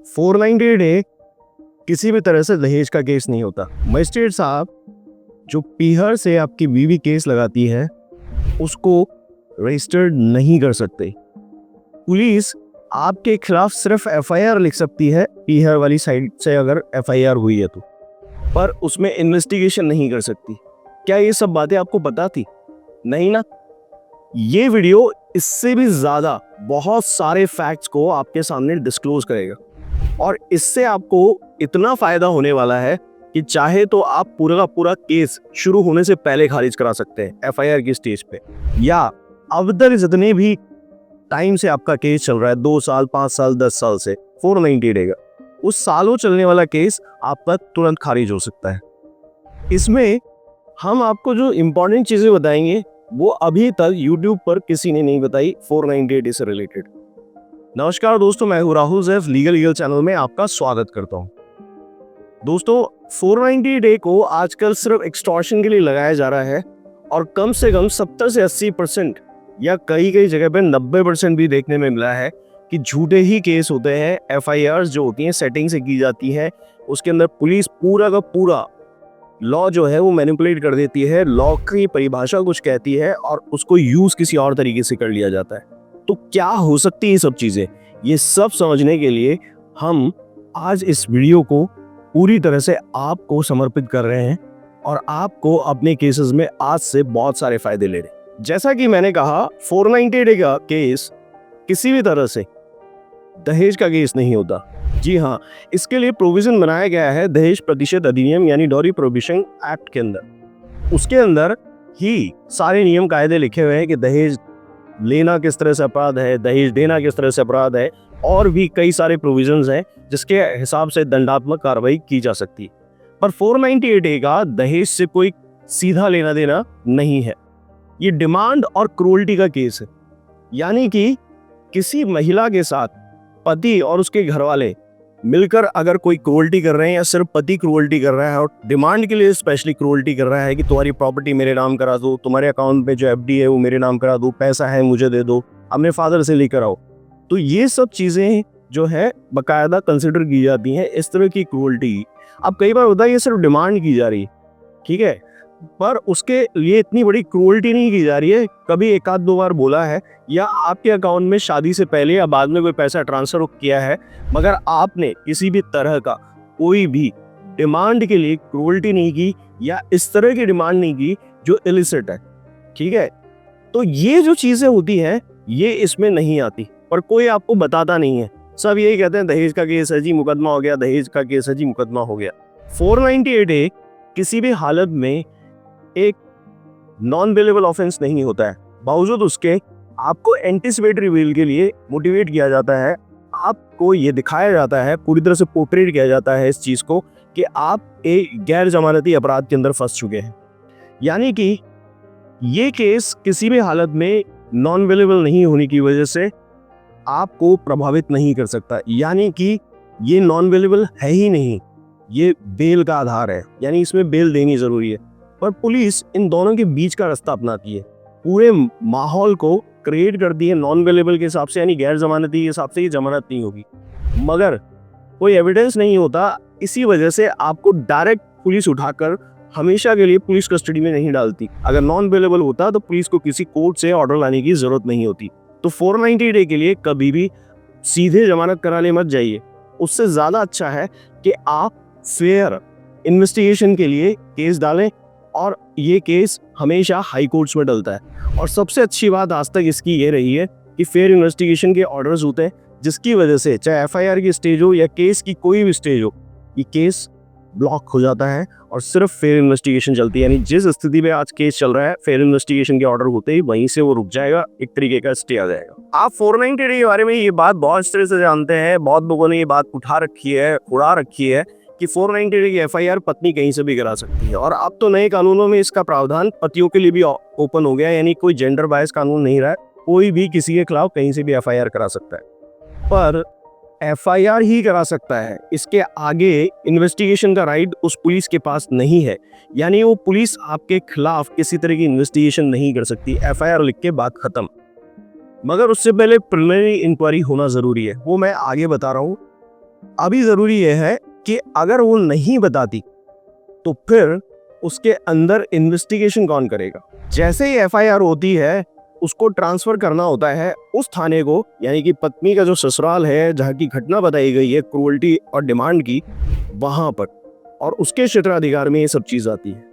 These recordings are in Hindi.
498A किसी भी तरह से दहेज का केस नहीं होता। मजिस्ट्रेट साहब जो पीहर से आपकी बीवी केस लगाती है उसको रजिस्टर्ड नहीं कर सकते। पुलिस आपके खिलाफ सिर्फ एफआईआर लिख सकती है पीहर वाली साइड से अगर एफआईआर हुई है तो, पर उसमें इन्वेस्टिगेशन नहीं कर सकती। क्या ये सब बातें आपको पता थी? नहीं ना। ये वीडियो इससे भी ज्यादा बहुत सारे फैक्ट्स को आपके सामने डिस्क्लोज करेगा और इससे आपको इतना फायदा होने वाला है कि चाहे तो आप पूरा का पूरा केस शुरू होने से पहले खारिज करा सकते हैं एफआईआर की स्टेज पे, या अब तक जितने भी टाइम से आपका केस चल रहा है 2 साल 5 साल 10 साल से 498 का उस सालों चलने वाला केस आपका तुरंत खारिज हो सकता है। इसमें हम आपको जो इंपॉर्टेंट चीजें बताएंगे वो अभी तक YouTube पर किसी ने नहीं बताई 498 से रिलेटेड। नमस्कार दोस्तों, मैं हूं राहुल जैफ, लीगल चैनल में आपका स्वागत करता हूं। दोस्तों 498 को आजकल सिर्फ एक्सटॉर्शन के लिए लगाया जा रहा है और कम से कम 70 से 80% या कई जगह पे 90% भी देखने में मिला है कि झूठे ही केस होते हैं। एफआईआर जो होती हैं सेटिंग से की जाती है, उसके अंदर पुलिस पूरा का पूरा लॉ जो है वो मैनिपुलेट कर देती है, लॉ की परिभाषा कुछ कहती है और उसको यूज किसी और तरीके से कर लिया जाता है। तो क्या हो सकती है ये सब चीजें, ये सब समझने के लिए हम आज इस वीडियो को पूरी तरह से आपको समर्पित कर रहे हैं और आपको अपने केसेस में आज से बहुत सारे फायदे ले रहे हैं। जैसा कि मैंने कहा 498 का केस किसी भी तरह से दहेज का केस नहीं होता। जी हाँ, इसके लिए प्रोविजन बनाया गया है दहेज प्रतिषेध अधिनियम यानी डॉरी प्रोहिबिशन एक्ट के अंदर। उसके अंदर ही सारे नियम कायदे लिखे हुए हैं कि दहेज लेना किस तरह से अपराध है, दहेज देना किस तरह से अपराध है, और भी कई सारे प्रोविजंस हैं जिसके हिसाब से दंडात्मक कार्रवाई की जा सकती है। पर 498 का दहेज से कोई सीधा लेना देना नहीं है। ये डिमांड और क्रूअल्टी का केस है, यानी कि किसी महिला के साथ पति और उसके घर वाले मिलकर अगर कोई क्रूअल्टी कर रहे हैं या सिर्फ पति क्रूअल्टी कर रहा है और डिमांड के लिए स्पेशली क्रूअल्टी कर रहा है कि तुम्हारी प्रॉपर्टी मेरे नाम करा दो, तुम्हारे अकाउंट में जो एफडी है वो मेरे नाम करा दो, पैसा है मुझे दे दो, अपने फादर से लेकर आओ, तो ये सब चीजें जो है बाकायदा कंसिडर की जाती हैं। इस तरह की क्रूअल्टी अब कई बार होता है ये सिर्फ डिमांड की जा रही है, ठीक है, पर उसके लिए इतनी बड़ी क्रूअल्टी नहीं की जा रही है। कभी एक आध दो बार बोला है या आपके अकाउंट में शादी से पहले या बाद में कोई पैसा ट्रांसफर किया है, मगर आपने किसी भी तरह का कोई भी डिमांड के लिए क्रूअल्टी नहीं की या इस तरह की डिमांड नहीं की जो इलिसिट है, ठीक है। तो ये जो चीजें होती हैं ये इसमें नहीं आती, पर कोई आपको बताता नहीं है। सब यही कहते हैं दहेज का केस है जी, मुकदमा हो गया, दहेज का केस है जी, मुकदमा हो गया। 498 किसी भी हालत में एक नॉन बेलेबल ऑफेंस नहीं होता है। बावजूद उसके आपको एंटीसिपेटरी बेल के लिए मोटिवेट किया जाता है, आपको ये दिखाया जाता है, पूरी तरह से पोर्ट्रेट किया जाता है इस चीज को कि आप एक गैर जमानती अपराध के अंदर फंस चुके हैं। यानी कि ये केस किसी भी हालत में नॉन बेलेबल नहीं होने की वजह से आपको प्रभावित नहीं कर सकता, यानी कि ये नॉन बेलेबल है ही नहीं, ये बेल का आधार है, यानी इसमें बेल देनी जरूरी है। पर पुलिस इन दोनों के बीच का रास्ता अपनाती है, पूरे माहौल को क्रिएट करती है नॉन अवेलेबल के हिसाब से, यानी गैर जमानती के हिसाब से ये जमानत नहीं होगी, मगर कोई एविडेंस नहीं होता। इसी वजह से आपको डायरेक्ट पुलिस उठाकर हमेशा के लिए पुलिस कस्टडी में नहीं डालती। अगर नॉन अवेलेबल होता तो पुलिस को किसी कोर्ट से ऑर्डर लाने की जरूरत नहीं होती। तो 498 के लिए कभी भी सीधे जमानत कराने मत जाइए। उससे ज्यादा अच्छा है कि आप फेयर इन्वेस्टिगेशन के लिए केस डालें, और ये केस हमेशा हाई कोर्ट्स में डलता है। और सबसे अच्छी बात आज तक इसकी ये रही है कि फेयर इन्वेस्टिगेशन के ऑर्डर्स होते हैं, जिसकी वजह से चाहे एफआईआर की स्टेज हो या केस की कोई भी स्टेज हो, ये केस ब्लॉक हो जाता है और सिर्फ फेयर इन्वेस्टिगेशन चलती है। यानी जिस स्थिति में आज केस चल रहा है, फेयर इन्वेस्टिगेशन के ऑर्डर होते ही वहीं से वो रुक जाएगा, एक तरीके का स्टे आ जाएगा। आप 498 के बारे में ये बात बहुत तरह से जानते हैं, बहुत लोगों ने ये बात उठा रखी है, उड़ा रखी है कि 498 की एफआईआर पत्नी कहीं से भी करा सकती है। और अब तो नए कानूनों में इसका प्रावधान पतियों के लिए भी ओपन हो गया, यानी कोई जेंडर बायस कानून नहीं रहा है, कोई भी किसी के खिलाफ कहीं से भी एफआईआर करा सकता है। पर एफआईआर ही करा सकता है, इसके आगे इन्वेस्टिगेशन का राइट उस पुलिस के पास नहीं है। यानी वो पुलिस आपके खिलाफ किसी तरह की इन्वेस्टिगेशन नहीं कर सकती, एफआईआर लिख के बात खत्म। मगर उससे पहले प्रिलिमिनरी इंक्वायरी होना जरूरी है, वो मैं आगे बता रहा हूँ। अभी ज़रूरी यह है कि अगर वो नहीं बताती तो फिर उसके अंदर इन्वेस्टिगेशन कौन करेगा। जैसे ही एफआईआर होती है उसको ट्रांसफ़र करना होता है उस थाने को, यानी कि पत्नी का जो ससुराल है जहाँ की घटना बताई गई है क्रूअल्टी और डिमांड की, वहाँ पर, और उसके क्षेत्राधिकार में ये सब चीज़ आती है।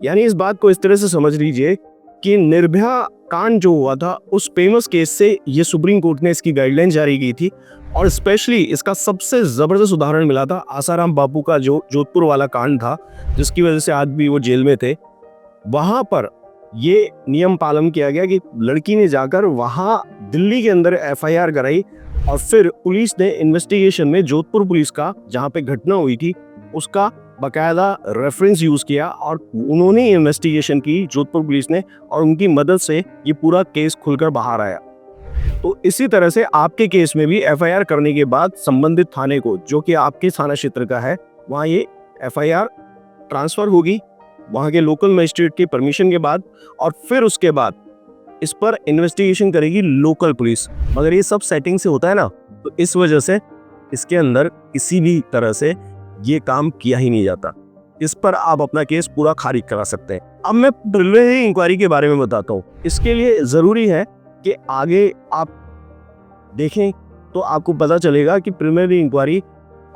यानी इस बात को इस तरह से समझ लीजिए कि निर्भया कांड जो हुआ था उस फेमस केस से ये सुप्रीम कोर्ट ने इसकी गाइडलाइन जारी की थी, और स्पेशली इसका सबसे ज़बरदस्त उदाहरण मिला था आसाराम बापू का जो जोधपुर वाला कांड था, जिसकी वजह से आज भी वो जेल में थे। वहाँ पर ये नियम पालन किया गया कि लड़की ने जाकर वहाँ दिल्ली के अंदर एफआईआर कराई, और फिर पुलिस ने इन्वेस्टिगेशन में जोधपुर पुलिस का, जहाँ पे घटना हुई थी, उसका बाकायदा रेफरेंस यूज़ किया और उन्होंने इन्वेस्टिगेशन की जोधपुर पुलिस ने, और उनकी मदद से ये पूरा केस खुलकर बाहर आया। तो इसी तरह से आपके केस में भी एफआईआर करने के बाद संबंधित थाने को, जो कि आपके थाना क्षेत्र का है, वहाँ ये एफआईआर ट्रांसफ़र होगी वहाँ के लोकल मजिस्ट्रेट की परमिशन के बाद, और फिर उसके बाद इस पर इन्वेस्टिगेशन करेगी लोकल पुलिस। मगर ये सब सेटिंग से होता है ना, तो इस वजह से इसके अंदर किसी भी तरह से ये काम किया ही नहीं जाता। इस पर आप अपना केस पूरा खारिज करा सकते हैं। अब मैं प्रिलिमिनरी इंक्वायरी के बारे में बताता हूँ। इसके लिए ज़रूरी है कि आगे आप देखें तो आपको पता चलेगा कि प्रिलिमिनरी इंक्वायरी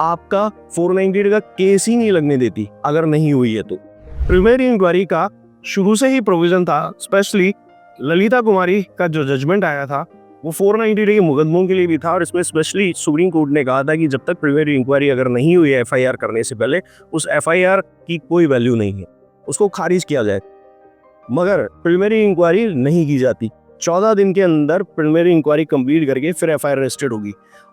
आपका 498 का केस ही नहीं लगने देती अगर नहीं हुई है तो। प्रिलिमिनरी इंक्वायरी का शुरू से ही प्रोविज़न था, स्पेशली ललिता कुमारी का जो जजमेंट आया था वो 490 के मुकदमों के लिए भी था, और इसमें स्पेशली सुप्रीम कोर्ट ने कहा था कि जब तक प्रिलिमिनरी इंक्वायरी अगर नहीं हुई है एफआईआर करने से पहले, उस एफआईआर की कोई वैल्यू नहीं है, उसको खारिज किया जाए। मगर प्रिलिमिनरी इंक्वायरी नहीं की जाती। 14 दिन के अंदर प्रिलिमिनरी इंक्वायरी कंप्लीट करके फिर एफआईआर रजिस्टर्ड होगी,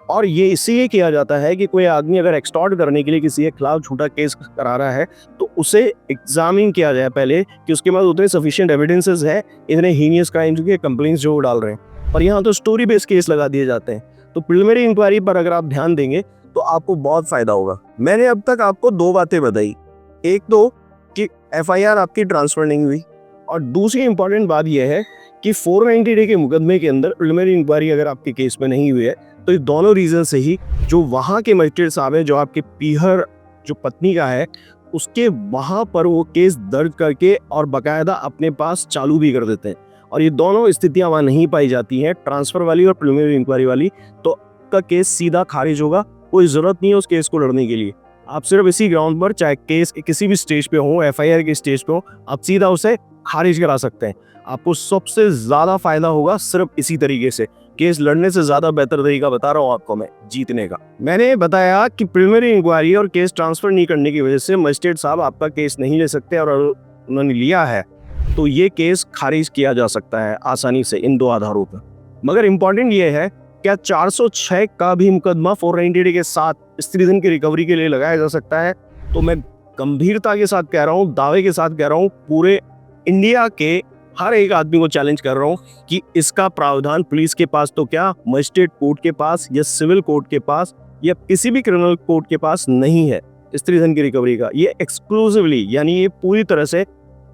और ये इसलिए किया जाता है कि कोई आदमी अगर एक्सटॉर्ट करने के लिए किसी के खिलाफ झूठा केस करा रहा है तो उसे एग्जामिन किया जाए पहले कि उसके पास उतने सफिशिएंट एविडेंसेस है इतने हीनियस क्राइम्स के कंप्लेंट्स जो वो डाल रहे हैं। और यहाँ तो स्टोरी बेस्ड केस लगा दिए जाते हैं। तो प्रिलिमिनरी इंक्वायरी पर अगर आप ध्यान देंगे तो आपको बहुत फायदा होगा। मैंने अब तक आपको 2 बातें बताई, एक तो कि एफआईआर आपकी ट्रांसफर नहीं हुई, और दूसरी इंपॉर्टेंट बात यह है कि 490 डे के मुकदमे के अंदर प्रिलिमिनरी इंक्वायरी अगर आपके केस में नहीं हुई है तो ये दोनों रीज़न से ही जो वहाँ के मजिस्ट्रेट साहब हैं, जो आपके पीहर जो पत्नी का है, उसके वहाँ पर वो केस दर्ज करके और बाकायदा अपने पास चालू भी कर देते हैं। और ये दोनों स्थितियाँ वहाँ नहीं पाई जाती हैं, ट्रांसफ़र वाली और प्रिलिमिनरी इंक्वायरी वाली, तो आपका केस सीधा खारिज होगा। कोई ज़रूरत नहीं है उस केस को लड़ने के लिए। आप सिर्फ इसी ग्राउंड पर, चाहे केस किसी भी स्टेज पे हो, एफआईआर के स्टेज पे हो, आप सीधा उसे खारिज करा सकते हैं। आपको सबसे ज़्यादा फायदा होगा सिर्फ इसी तरीके से। केस लड़ने से ज़्यादा बेहतर तरीका बता रहा हूँ आपको मैं जीतने का। मैंने बताया कि प्रिलिमिनरी इंक्वायरी और केस ट्रांसफ़र नहीं करने की वजह से मजिस्ट्रेट साहब आपका केस नहीं ले सकते, और उन्होंने लिया है तो ये केस खारिज किया जा सकता है आसानी से इन 2 आधारों पर। मगर इम्पॉर्टेंट ये है, क्या 406 का भी मुकदमा 490 के साथ स्त्रीधन की रिकवरी के लिए लगाया जा सकता है? तो मैं गंभीरता के साथ कह रहा हूँ, दावे के साथ कह रहा हूँ, पूरे इंडिया के हर एक आदमी को चैलेंज कर रहा हूँ कि इसका प्रावधान पुलिस के पास तो क्या, मजिस्ट्रेट कोर्ट के पास या सिविल कोर्ट के पास या किसी भी क्रिमिनल कोर्ट के पास नहीं है स्त्रीधन की रिकवरी का। ये एक्सक्लूसिवली, यानी ये पूरी तरह से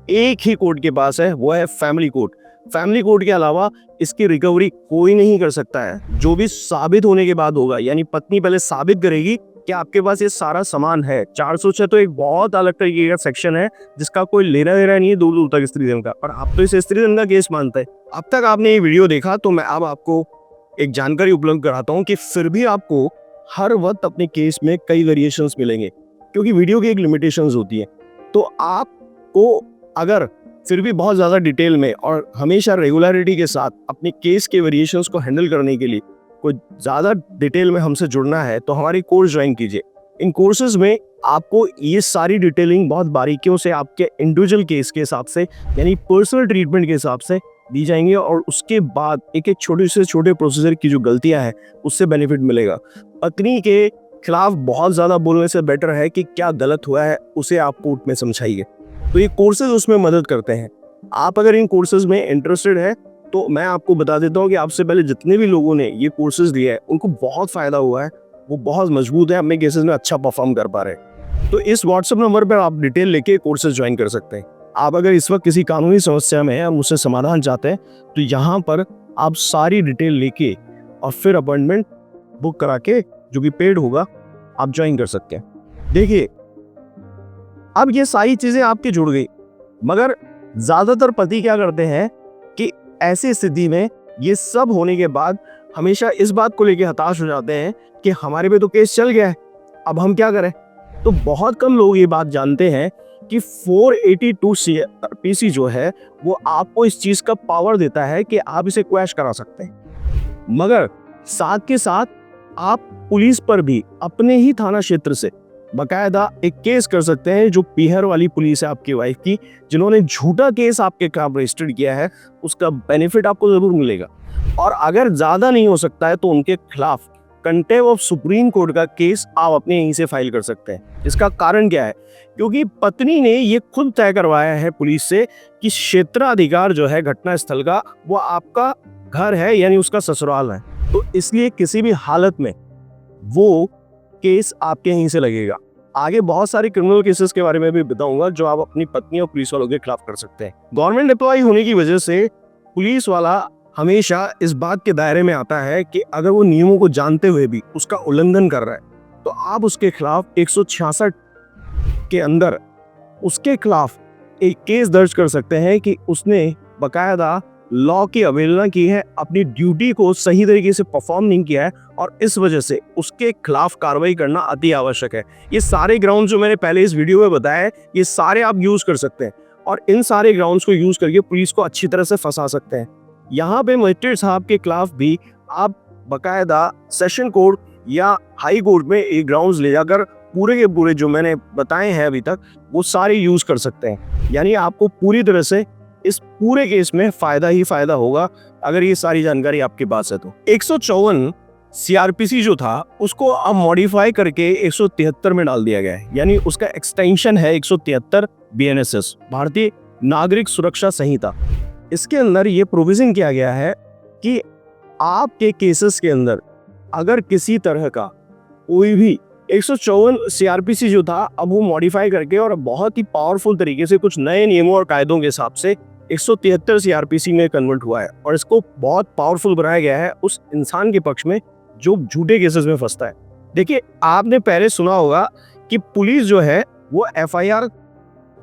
एक ही कोर्ट के पास है, वो है फैमिली कोर्ट। फैमिली कोर्ट के अलावा इसकी रिकवरी कोई नहीं कर सकता है, जो भी साबित होने के बाद होगा। यानी पत्नी पहले साबित करेगी कि आपके पास ये सारा सामान है। 406 तो एक बहुत अलग तरीके का सेक्शन है जिसका कोई लेना देना नहीं है दूर दूर तक स्त्रीधन का, पर आप तो इसे स्त्रीधन का केस मानते हैं। अब तक आपने ये वीडियो देखा तो मैं अब आपको एक जानकारी उपलब्ध कराता हूँ कि फिर भी आपको हर वक्त अपने केस में कई वेरिएशंस मिलेंगे, क्योंकि वीडियो की एक लिमिटेशंस होती है। तो आपको अगर फिर भी बहुत ज़्यादा डिटेल में और हमेशा रेगुलरिटी के साथ अपने केस के वेरिएशंस को हैंडल करने के लिए कोई ज़्यादा डिटेल में हमसे जुड़ना है तो हमारी कोर्स ज्वाइन कीजिए। इन कोर्सेज में आपको ये सारी डिटेलिंग बहुत बारीकियों से आपके इंडिविजुअल केस के हिसाब से, यानी पर्सनल ट्रीटमेंट के हिसाब से दी जाएंगी, और उसके बाद एक एक छोटे से छोटे प्रोसीजर की जो गलतियां हैं उससे बेनिफिट मिलेगा। पत्नी के खिलाफ बहुत ज़्यादा बोलने से बेटर है कि क्या गलत हुआ है उसे आप कोर्ट में समझाइए। तो ये कोर्सेज उसमें मदद करते हैं। आप अगर इन कोर्सेज में इंटरेस्टेड है तो मैं आपको बता देता हूँ कि आपसे पहले जितने भी लोगों ने ये कोर्सेज लिए हैं उनको बहुत फ़ायदा हुआ है, वो बहुत मजबूत है, अपने केसेस में अच्छा परफॉर्म कर पा रहे हैं। तो इस व्हाट्सएप नंबर पर आप डिटेल लेके कोर्सेज ज्वाइन कर सकते हैं। आप अगर इस वक्त किसी कानूनी समस्या में हैं और मुझसे समाधान चाहते हैं तो यहाँ पर आप सारी डिटेल लेके और फिर अपॉइंटमेंट बुक करा के, जो कि पेड होगा, आप ज्वाइन कर सकते हैं। देखिए, अब ये सारी चीजें आपकी जुड़ गई, मगर ज्यादातर पति क्या करते हैं कि ऐसी स्थिति में ये सब होने के बाद हमेशा इस बात को लेकर हताश हो जाते हैं कि हमारे पे तो केस चल गया है, अब हम क्या करें। तो बहुत कम लोग ये बात जानते हैं कि 482 CRPC जो है वो आपको इस चीज का पावर देता है कि आप इसे क्वैश करा सकते हैं, मगर साथ के साथ आप पुलिस पर भी अपने ही थाना क्षेत्र से बकायदा एक केस कर सकते हैं। जो पीहर वाली पुलिस है आपकी वाइफ की, जिन्होंने झूठा केस आपके खिलाफ रजिस्टर्ड किया है, उसका बेनिफिट आपको जरूर मिलेगा। और अगर ज्यादा नहीं हो सकता है तो उनके खिलाफ कंटेम्प्ट ऑफ सुप्रीम कोर्ट का केस आप अपने यहीं से फाइल कर सकते हैं। इसका कारण क्या है? क्योंकि पत्नी ने ये खुद तय करवाया है पुलिस से कि क्षेत्राधिकार जो है घटना स्थल का वो आपका घर है, यानी उसका ससुराल है, तो इसलिए किसी भी हालत में वो केस आपके यहीं से लगेगा। आगे बहुत सारे क्रिमिनल केसेस के बारे में भी बताऊंगा जो आप अपनी पत्नी और पुलिस वालों के खिलाफ कर सकते हैं। गवर्नमेंट एम्प्लॉय होने की वजह से पुलिस वाला हमेशा इस बात के दायरे में आता है कि अगर वो नियमों को जानते हुए भी उसका उल्लंघन कर रहा है तो आप उसके खिलाफ 166 के अंदर उसके खिलाफ एक केस दर्ज कर सकते हैं कि उसने बकायदा लॉ की अवहेलना की है, अपनी ड्यूटी को सही तरीके से परफॉर्म नहीं किया है, और इस वजह से उसके खिलाफ कार्रवाई करना अति आवश्यक है। ये सारे ग्राउंड जो मैंने पहले इस वीडियो में बताया है, ये सारे आप यूज कर सकते हैं और इन सारे ग्राउंड्स को यूज करके पुलिस को अच्छी तरह से फंसा सकते हैं। यहाँ पे मजिस्ट्रेट साहब के खिलाफ भी आप बकायदा सेशन कोर्ट या हाई कोर्ट में एक ग्राउंड्स ले जाकर पूरे के पूरे जो मैंने बताए हैं अभी तक वो सारे यूज कर सकते हैं। यानी आपको पूरी तरह से इस पूरे केस में फायदा ही फायदा होगा अगर ये सारी जानकारी आपके पास है तो। 154 CRPC जो था उसको अब मॉडिफाई करके 173 में डाल दिया गया है, यानी उसका एक्सटेंशन है 173 BNSS, भारतीय नागरिक सुरक्षा संहिता। इसके अंदर ये प्रोविजन किया गया है कि आपके केसेस के अंदर अगर किसी तरह का कोई भी 154 CRPC जो था अब वो मॉडिफाई करके और बहुत ही पावरफुल तरीके से कुछ नए नियमों और कायदों के हिसाब से 173 CRPC में कन्वर्ट हुआ है, और इसको बहुत पावरफुल बनाया गया है उस इंसान के पक्ष में जो झूठे केसेस में फंसता है। देखिए, आपने पहले सुना होगा कि पुलिस जो है वो FIR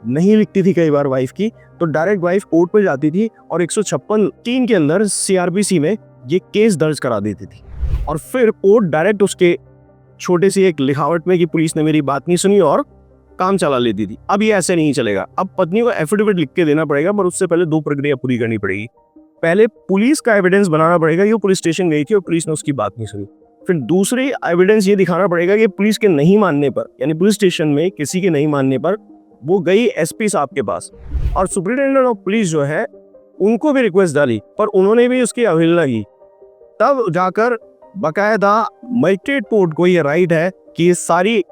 नहीं लिखती थी कई बार वाइफ की, तो डायरेक्ट वाइफ कोर्ट में जाती थी और 156(3) के अंदर CRPC में ये केस दर्ज करा देती थी, और फिर कोर्ट डायरेक्ट उसके छोटे सी एक लिखावट में कि पुलिस ने मेरी बात नहीं सुनी और काम चला लेती थी। अब ये ऐसे नहीं चलेगा। अब पत्नी को एफिडेविट लिख के देना पड़ेगा, पर उससे पहले 2 प्रक्रिया पूरी करनी पड़ेगी। पहले पुलिस का एविडेंस बनाना पड़ेगा कि वो पुलिस स्टेशन गई थी और पुलिस ने उसकी बात नहीं सुनी। फिर दूसरी एविडेंस ये दिखाना पड़ेगा कि पुलिस के नहीं मानने पर, यानी पुलिस स्टेशन में किसी के नहीं मानने पर वो गई SP साहब के पास, और सुपरिटेंडेंट ऑफ पुलिस जो है उनको भी रिक्वेस्ट डाली पर उन्होंने भी उसकी अवहेलना की। तब जाकर बकायदा मजिस्ट्रेट कोर्ट को ये राइट है कि ये सारी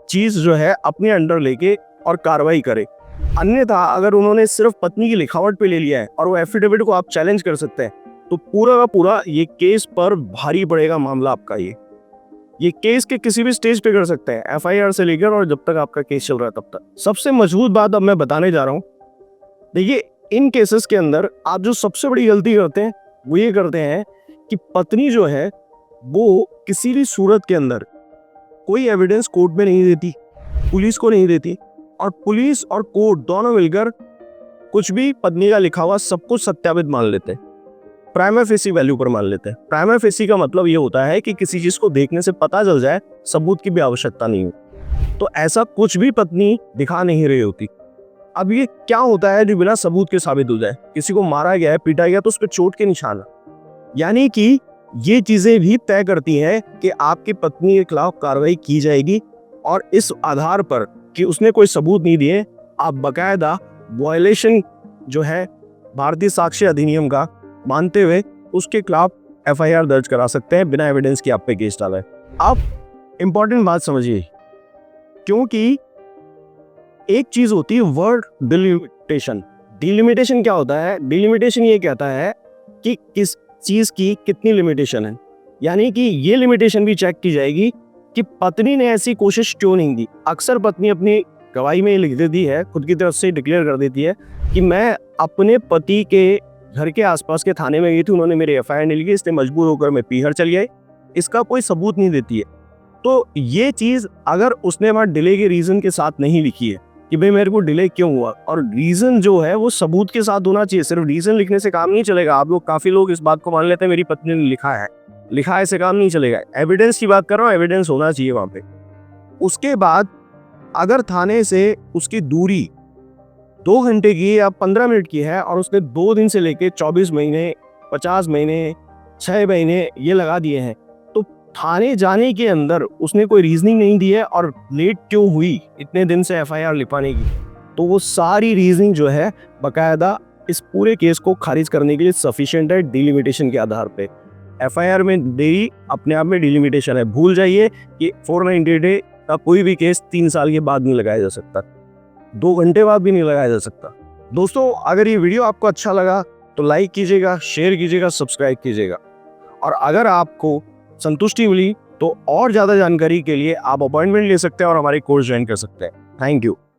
चीज जो है अपने अंडर लेके और कार्रवाई करे। अन्यथा अगर उन्होंने सिर्फ पत्नी की लिखावट पे ले लिया है और वो एफिडेविट को आप चैलेंज कर सकते हैं, तो पूरा का पूरा ये केस पर भारी पड़ेगा मामला आपका। ये केस के किसी भी स्टेज पे कर सकते हैं, FIR से लेकर और जब तक आपका केस चल रहा है तब तक। सबसे मजबूत बात अब मैं बताने जा रहा हूँ। देखिए, इन केसेस के अंदर आप जो सबसे बड़ी गलती करते हैं वो ये करते हैं कि पत्नी जो है वो किसी भी सूरत के अंदर कोई एविडेंस कोर्ट में नहीं देती, पुलिस को नहीं देती, और पुलिस और कोर्ट दोनों मिलकर कुछ भी पत्नी का लिखा हुआ सब कुछ सत्यापित मान लेते हैं, प्राइमा फेसी वैल्यू पर मान लेते हैं। प्राइमा फेसी का मतलब ये होता है कि किसी चीज को देखने से पता चल जाए, सबूत की भी आवश्यकता नहीं हो। तो ऐसा कुछ भी पत्नी दिखा नहीं रही होती। अब ये क्या होता है जो बिना सबूत के साबित हो जाए? किसी को मारा गया है, पीटा गया, तो उस पर चोट के निशान, यानी कि ये चीजें भी तय करती हैं कि आपकी पत्नी के खिलाफ कार्रवाई की जाएगी, और इस आधार पर कि उसने कोई सबूत नहीं दिए, आप बकायदा वायलेशन जो है भारतीय साक्ष्य अधिनियम का मानते हुए उसके खिलाफ FIR दर्ज करा सकते हैं बिना एविडेंस की आप पे केस डाला है। आप इंपॉर्टेंट बात समझिए, क्योंकि एक चीज होती है वर्ड डिलिमिटेशन। डिलिमिटेशन क्या होता है? डिलिमिटेशन ये कहता है कि किस चीज की कितनी लिमिटेशन है, यानी कि ये लिमिटेशन भी चेक की जाएगी कि पत्नी ने ऐसी कोशिश क्यों नहीं की। अक्सर पत्नी अपनी गवाही में लिख देती है, खुद की तरफ से डिक्लेयर कर देती है कि मैं अपने पति के घर के आसपास के थाने में गई थी, उन्होंने मेरी FIR नहीं लिखी, इसलिए मजबूर होकर मैं पीहर चली आई। इसका कोई सबूत नहीं देती है। तो ये चीज़ अगर उसने वहाँ डिले के रीज़न के साथ नहीं लिखी है कि भाई मेरे को डिले क्यों हुआ, और रीज़न जो है वो सबूत के साथ होना चाहिए। सिर्फ रीज़न लिखने से काम नहीं चलेगा। आप लोग, काफ़ी लोग इस बात को मान लेते हैं मेरी पत्नी ने लिखा है से काम नहीं चलेगा। एविडेंस की बात कर रहा हूँ, एविडेंस होना चाहिए वहाँ पे। उसके बाद अगर थाने से उसकी दूरी 2 घंटे की या 15 मिनट की है और उसने 2 दिन से लेके 24 महीने, 50 महीने, 6 महीने ये लगा दिए हैं, तो थाने जाने के अंदर उसने कोई रीजनिंग नहीं दी है और लेट क्यों हुई इतने दिन से एफआईआर लिखवाने की, तो वो सारी रीजनिंग जो है बकायदा इस पूरे केस को खारिज करने के लिए सफिशिएंट है डिलिमिटेशन के आधार पे। एफआईआर में देरी अपने आप में डिलिमिटेशन है। भूल जाइए कि 490 डे का कोई भी केस 3 साल के बाद नहीं लगाया जा सकता, 2 घंटे बाद भी नहीं लगाया जा सकता। दोस्तों, अगर ये वीडियो आपको अच्छा लगा तो लाइक कीजिएगा, शेयर कीजिएगा, सब्सक्राइब कीजिएगा। और अगर आपको संतुष्टि मिली तो और ज़्यादा जानकारी के लिए आप अपॉइंटमेंट ले सकते हैं और हमारे कोर्स ज्वाइन कर सकते हैं। Thank you.